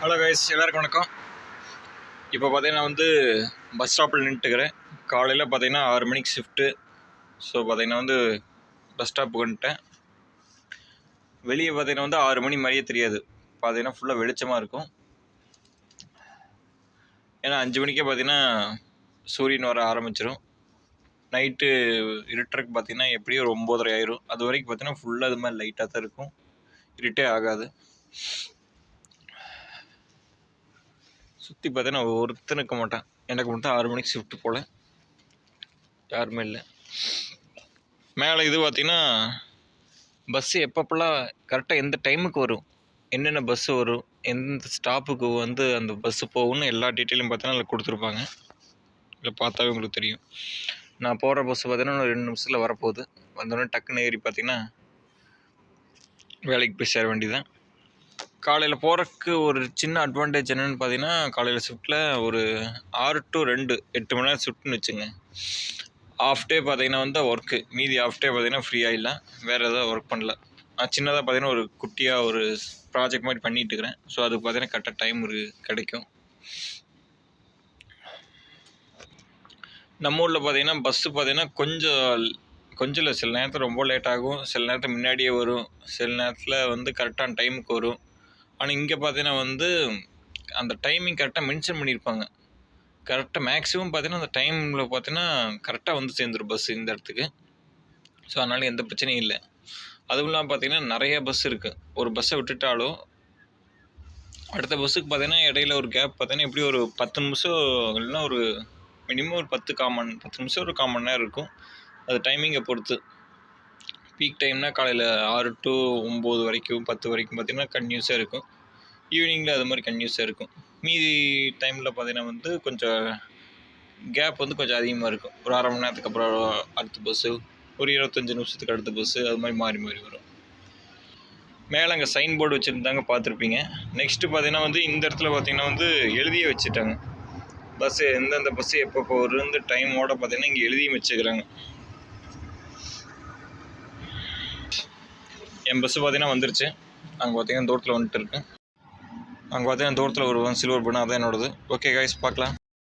Hello guys, எல்லாருக்கும் வணக்கம். இப்போ பார்த்தீங்கன்னா பஸ் ஸ்டாப்பில் நின்றுட்டுக்கிறேன். காலையில் பார்த்தீங்கன்னா 6 மணிக்கு ஷிஃப்ட்டு. ஸோ பார்த்தீங்கன்னா பஸ் ஸ்டாப்புக்கு வந்துட்டேன். வெளியே பார்த்தீங்கன்னா 6 மணி மாதிரியே தெரியாது. பார்த்தீங்கன்னா ஃபுல்லாக வெளிச்சமாக இருக்கும். ஏன்னா 5 மணிக்கே பார்த்தீங்கன்னா சூரியன் வர ஆரம்பிச்சிடும். நைட்டு இருட்டுறக்கு பார்த்தீங்கன்னா எப்படியும் ஒரு 9:30 ஆயிரும். அது வரைக்கும் பார்த்தீங்கன்னா ஃபுல்லாக அது மாதிரி லைட்டாக தான் இருக்கும், இருட்டே ஆகாது. சுற்றி பார்த்தீங்கன்னா ஒருத்தன் இருக்க மாட்டான். எனக்கு மட்டும் 6 மணிக்கு ஷிஃப்ட்டு போல் யாருமே இல்லை. மேலே இது பார்த்திங்கன்னா பஸ்ஸு எப்பப்பெல்லாம் கரெக்டாக எந்த டைமுக்கு வரும், என்னென்ன பஸ்ஸு வரும், எந்த ஸ்டாப்புக்கு அந்த பஸ்ஸு போகும்னு எல்லா டீட்டெயிலும் பார்த்தீங்கன்னா அதில் கொடுத்துருப்பாங்க. இல்லை பார்த்தாவே உங்களுக்கு தெரியும். நான் போகிற பஸ்ஸு பார்த்தீங்கன்னா ஒரு 2 நிமிஷத்தில் வரப்போகுது. வந்தோடனே டக்குன்னு ஏறி பார்த்திங்கன்னா வேலைக்கு போய் சேர வேண்டியதான். காலையில் போகிறதுக்கு ஒரு சின்ன அட்வான்டேஜ் என்னென்னு பார்த்தீங்கன்னா, காலையில் ஷிஃப்ட்டில் ஒரு 6 to 2 8 மணி நேரம் ஷிஃப்ட்னு வச்சுங்க. ஆஃப் டே பார்த்தீங்கன்னா ஒர்க்கு, மீதி ஆஃப் டே பார்த்தீங்கன்னா ஃப்ரீயாக இல்லை, வேறு எதாவது ஒர்க் பண்ணல. நான் சின்னதாக பார்த்தீங்கன்னா ஒரு குட்டியாக ஒரு ப்ராஜெக்ட் மாதிரி பண்ணிகிட்டு இருக்கிறேன். ஸோ அதுக்கு பார்த்தீங்கன்னா கரெக்டாக டைம் கிடைக்கும். நம்ம ஊரில் பார்த்தீங்கன்னா பஸ்ஸு பார்த்தீங்கன்னா கொஞ்சம் இல்லை, சில நேரத்தில் ரொம்ப லேட் ஆகும், சில நேரத்தில் முன்னாடியே வரும், சில நேரத்தில் கரெக்டான டைமுக்கு வரும். ஆனால் இங்கே பார்த்தீங்கன்னா அந்த டைமிங் கரெக்டாக மென்ஷன் பண்ணியிருப்பாங்க. கரெக்டாக மேக்ஸிமம் பார்த்தீங்கன்னா அந்த டைமில் பார்த்தீங்கன்னா கரெக்டாக சேர்ந்துடும் பஸ்ஸு இந்த இடத்துக்கு. ஸோ அதனால் எந்த பிரச்சனையும் இல்லை. அதுவும் இல்லாமல் பார்த்தீங்கன்னா நிறைய பஸ் இருக்குது. ஒரு பஸ்ஸை விட்டுட்டாலும் அடுத்த பஸ்ஸுக்கு பார்த்தீங்கன்னா இடையில ஒரு கேப் பார்த்தீங்கன்னா எப்படி ஒரு 10 நிமிஷம் இல்லைன்னா ஒரு மினிமம் ஒரு 10 நிமிஷம் ஒரு 1/4 மணி நேரம் இருக்கும். அது டைமிங்கை பொறுத்து. பீக் டைம்னால் காலையில் 6 to 9 வரைக்கும் 10 வரைக்கும் பார்த்திங்கன்னா கன்டினியூஸாக இருக்கும். ஈவினிங்கில் அது மாதிரி கன்டினியூஸாக இருக்கும். மீதி டைமில் பார்த்திங்கன்னா கொஞ்சம் கேப் கொஞ்சம் அதிகமாக இருக்கும். ஒரு 1/2 மணி நேரத்துக்கு அப்புறம் அடுத்த பஸ்ஸு, ஒரு 25 நிமிஷத்துக்கு அடுத்த பஸ்ஸு, அது மாதிரி மாறி மாறி வரும். மேலே அங்கே சைன் போர்டு வச்சுருந்தாங்க, பார்த்துருப்பீங்க. நெக்ஸ்ட்டு பார்த்திங்கன்னா இந்த இடத்துல பார்த்திங்கன்னா எழுதியே வச்சுட்டாங்க. பஸ்ஸு எந்தெந்த பஸ்ஸு எப்போ வருது டைமோடு பார்த்திங்கன்னா இங்கே எழுதியும் வச்சுக்கிறாங்க. என் பஸ்ஸு பார்த்தீங்கன்னா வந்துருச்சு. அங்கே பார்த்தீங்கன்னா தூரத்தில் வந்துட்டு இருக்கு. அங்கே பார்த்தீங்கன்னா தூரத்தில் ஒரு சில்வர் பண்ண, அதான் என்னோடது. ஓகே கைஸ், பார்க்கலாம்.